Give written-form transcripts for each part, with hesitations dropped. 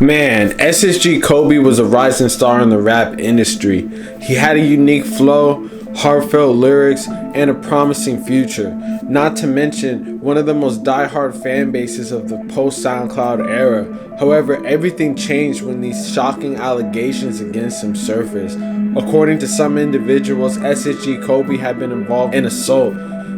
Man, SSG Kobe was a rising star in the rap industry. He had a unique flow, heartfelt lyrics, and a promising future. Not to mention, one of the most die-hard fan bases of the post-SoundCloud era. However, everything changed when these shocking allegations against him surfaced. According to some individuals, SSG Kobe had been involved in assault.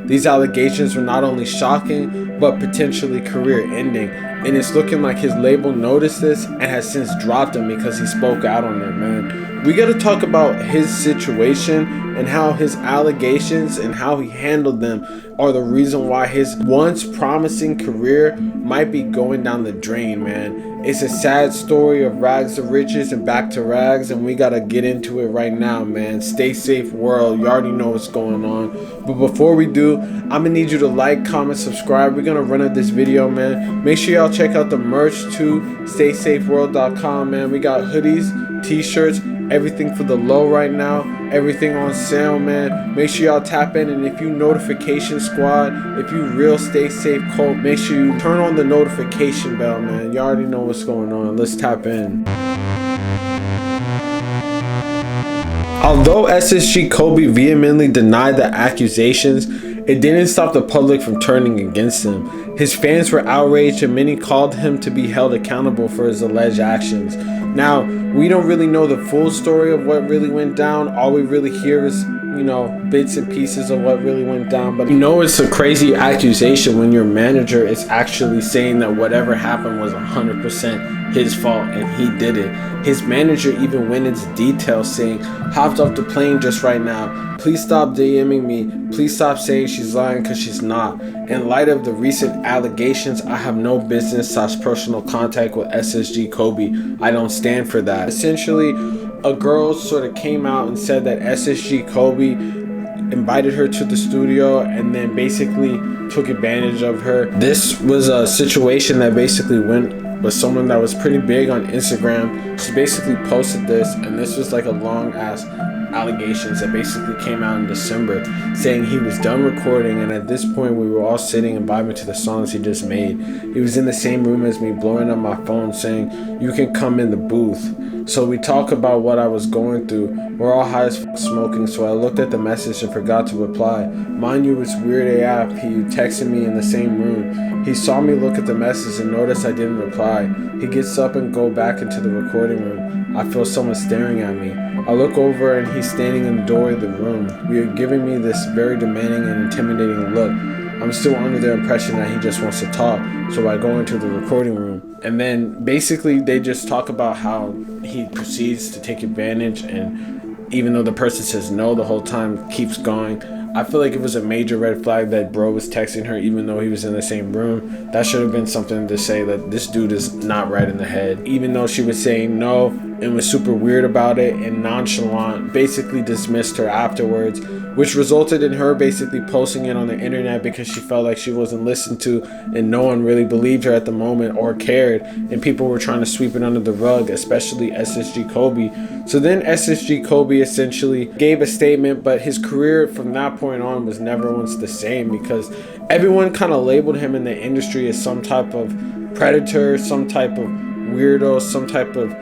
These allegations were not only shocking, but potentially career-ending, and it's looking like his label noticed this and has since dropped him because he spoke out on it, man. We gotta talk about his situation and how his allegations and how he handled them are the reason why his once promising career might be going down the drain, man. It's a sad story of rags to riches and back to rags, and we gotta get into it right now, man. Stay safe, world. You already know what's going on. But before we do, I'm gonna need you to like, comment, subscribe. We're gonna run up this video, man. Make sure y'all check out the merch too. StaySafeWorld.com, man. We got hoodies, t-shirts, everything for the low right now. Everything on sale, man. Make sure y'all tap in, and if you notification squad, if you real Stay Safe Kobe, make sure you turn on the notification bell, man. You already know what's going on. Let's tap in. Although SSG Kobe vehemently denied the accusations, it didn't stop the public from turning against him. His fans were outraged and many called him to be held accountable for his alleged actions. Now, we don't really know the full story of what really went down. All we really hear is, bits and pieces of what really went down. But it's a crazy accusation when your manager is actually saying that whatever happened was 100% his fault and he did it. His manager even went into detail saying, "Hopped off the plane just right now. Please stop DMing me. Please stop saying she's lying because she's not. In light of the recent allegations, I have no business / personal contact with SSG Kobe. I don't stand for that." Essentially, a girl sort of came out and said that SSG Kobe invited her to the studio and then basically took advantage of her. This was a situation that basically went with someone that was pretty big on Instagram. She basically posted this, and this was like a long ass allegations that basically came out in December, saying he was done recording, and at this point we were all sitting and vibing to the songs he just made. He was in the same room as me, blowing up my phone saying, "You can come in the booth." So we talk about what I was going through. We're all high as smoking, so I looked at the message and forgot to reply. Mind you, it's weird AF. He texted me in the same room. He saw me look at the message and noticed I didn't reply. He gets up and go back into the recording room. I feel someone staring at me. I look over and he's standing in the doorway of the room. We are giving me this very demanding and intimidating look. I'm still under the impression that he just wants to talk, so I go into the recording room. And then basically they just talk about how he proceeds to take advantage, and even though the person says no the whole time, keeps going. I feel like it was a major red flag that bro was texting her even though he was in the same room. That should have been something to say that this dude is not right in the head. Even though she was saying no and was super weird about it and nonchalant, basically dismissed her afterwards, which resulted in her basically posting it on the internet because she felt like she wasn't listened to and no one really believed her at the moment or cared, and people were trying to sweep it under the rug, especially SSG Kobe. So then SSG Kobe essentially gave a statement, but his career from that point on was never once the same because everyone kind of labeled him in the industry as some type of predator, some type of weirdo, some type of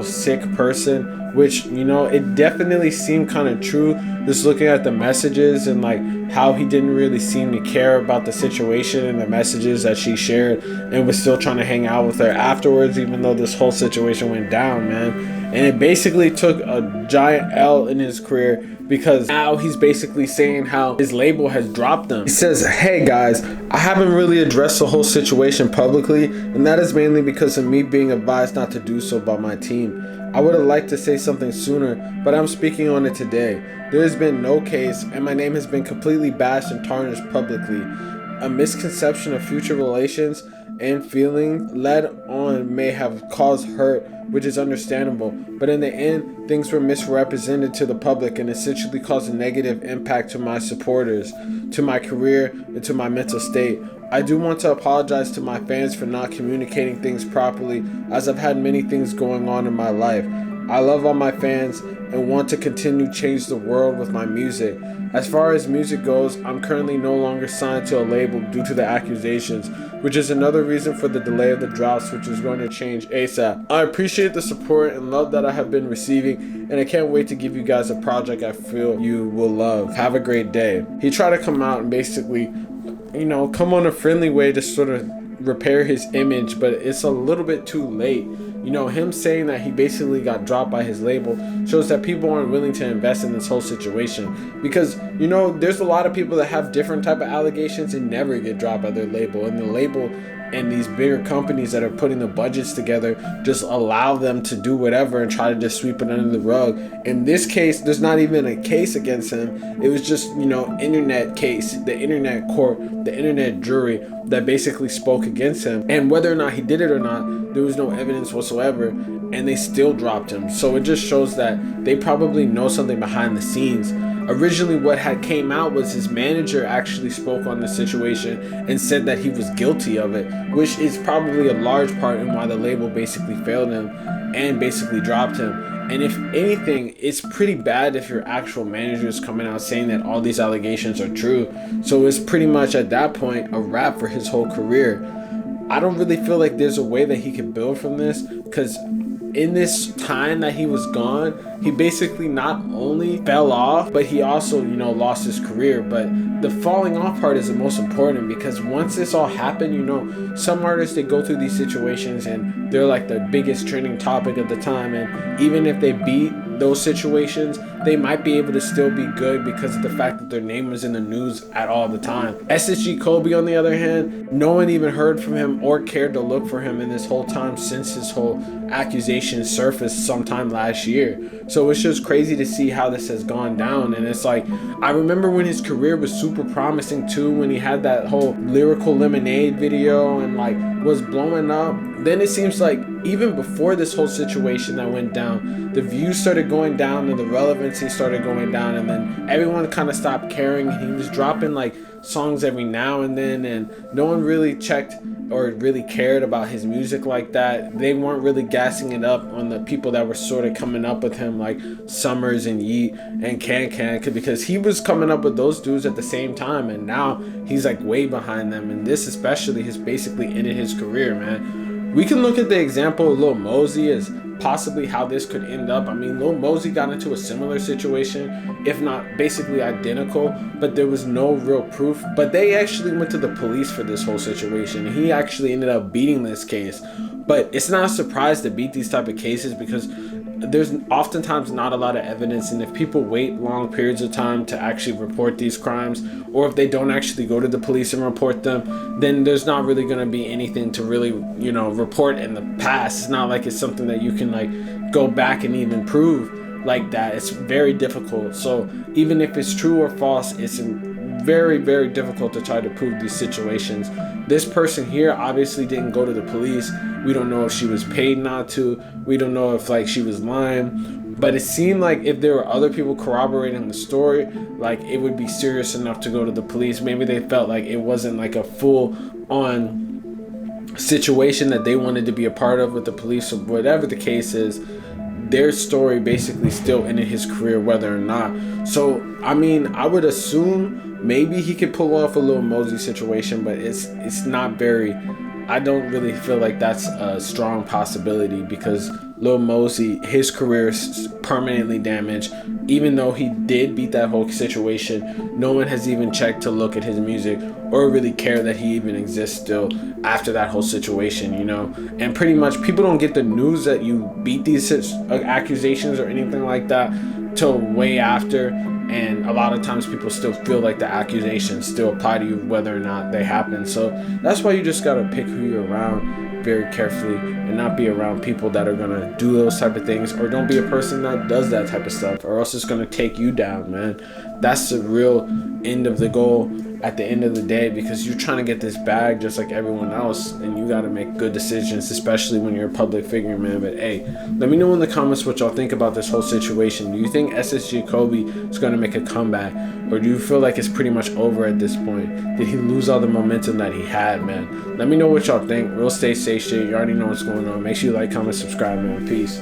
sick person, which it definitely seemed kind of true just looking at the messages and like how he didn't really seem to care about the situation and the messages that she shared, and was still trying to hang out with her afterwards even though this whole situation went down, man. And it basically took a giant L in his career because now he's basically saying how his label has dropped him. He says, "Hey guys, I haven't really addressed the whole situation publicly, and that is mainly because of me being advised not to do so by my team. I would have liked to say something sooner, but I'm speaking on it today. There has been no case, and my name has been completely bashed and tarnished publicly. A misconception of future relations and feeling led on may have caused hurt, which is understandable, but in the end, things were misrepresented to the public and essentially caused a negative impact to my supporters, to my career, and to my mental state. I do want to apologize to my fans for not communicating things properly, as I've had many things going on in my life. I love all my fans and want to continue change the world with my music. As far as music goes, I'm currently no longer signed to a label due to the accusations, which is another reason for the delay of the drops, which is going to change ASAP. I appreciate the support and love that I have been receiving, and I can't wait to give you guys a project I feel you will love. Have a great day. He tried to come out and basically, come on a friendly way to sort of repair his image, but it's a little bit too late. Him saying that he basically got dropped by his label shows that people aren't willing to invest in this whole situation, because there's a lot of people that have different type of allegations and never get dropped by their label, and the label and these bigger companies that are putting the budgets together just allow them to do whatever and try to just sweep it under the rug. In this case, there's not even a case against him. It was just internet case, the internet court, the internet jury that basically spoke against him, and whether or not he did it or not, there was no evidence whatsoever, and they still dropped him. So it just shows that they probably know something behind the scenes. Originally, what had came out was his manager actually spoke on the situation and said that he was guilty of it, which is probably a large part in why the label basically failed him and basically dropped him. And if anything, it's pretty bad if your actual manager is coming out saying that all these allegations are true. So it's pretty much at that point a wrap for his whole career. I don't really feel like there's a way that he could build from this, because in this time that he was gone, he basically not only fell off, but he also, lost his career. But the falling off part is the most important, because once this all happened, some artists, they go through these situations and they're like the biggest trending topic at the time. And even if they beat those situations, they might be able to still be good because of the fact that their name was in the news at all the time. SSG Kobe, on the other hand, no one even heard from him or cared to look for him in this whole time since his whole accusation surfaced sometime last year. So it's just crazy to see how this has gone down. And it's like, I remember when his career was super promising too, when he had that whole Lyrical Lemonade video and was blowing up. Then it seems like even before this whole situation that went down, the views started going down and the relevancy started going down, and then everyone kind of stopped caring. He was dropping songs every now and then, and no one really checked or really cared about his music like that. They weren't really gassing it up on the people that were sort of coming up with him, like Summers and Yeet and Can, because he was coming up with those dudes at the same time, and now he's way behind them. And this especially has basically ended his career, man. We can look at the example of Lil Mosey as possibly how this could end up. I mean, Lil Mosey got into a similar situation, if not basically identical, but there was no real proof. But they actually went to the police for this whole situation. He actually ended up beating this case. But it's not a surprise to beat these type of cases, because there's oftentimes not a lot of evidence, and if people wait long periods of time to actually report these crimes, or if they don't actually go to the police and report them, then there's not really going to be anything to really report in the past. It's not like it's something that you can go back and even prove like that. It's very difficult. So even if it's true or false, it's very, very difficult to try to prove these situations. This person here obviously didn't go to the police. We don't know if she was paid not to. We don't know if she was lying. But it seemed like if there were other people corroborating the story, it would be serious enough to go to the police. Maybe they felt like it wasn't a full on situation that they wanted to be a part of with the police, or whatever the case is. Their story basically still ended his career, whether or not. So I mean, I would assume maybe he could pull off a Lil Mosey situation, but it's not very. I don't really feel like that's a strong possibility, because Lil Mosey, his career is permanently damaged. Even though he did beat that whole situation, no one has even checked to look at his music or really care that he even exists still after that whole situation, And pretty much people don't get the news that you beat these accusations or anything like that till way after. And a lot of times people still feel like the accusations still apply to you whether or not they happen. So that's why you just gotta pick who you're around very carefully, and not be around people that are gonna do those type of things, or don't be a person that does that type of stuff, or else it's gonna take you down, man. That's the real end of the goal. at the end of the day, because you're trying to get this bag just like everyone else, and you got to make good decisions, especially when you're a public figure, man. But hey, let me know in the comments what y'all think about this whole situation. Do you think SSG Kobe is going to make a comeback, or do you feel like it's pretty much over at this point? Did he lose all the momentum that he had, man? Let me know what y'all think. Real stay safe shit. You already know what's going on. Make sure you like, comment, subscribe, man. Peace.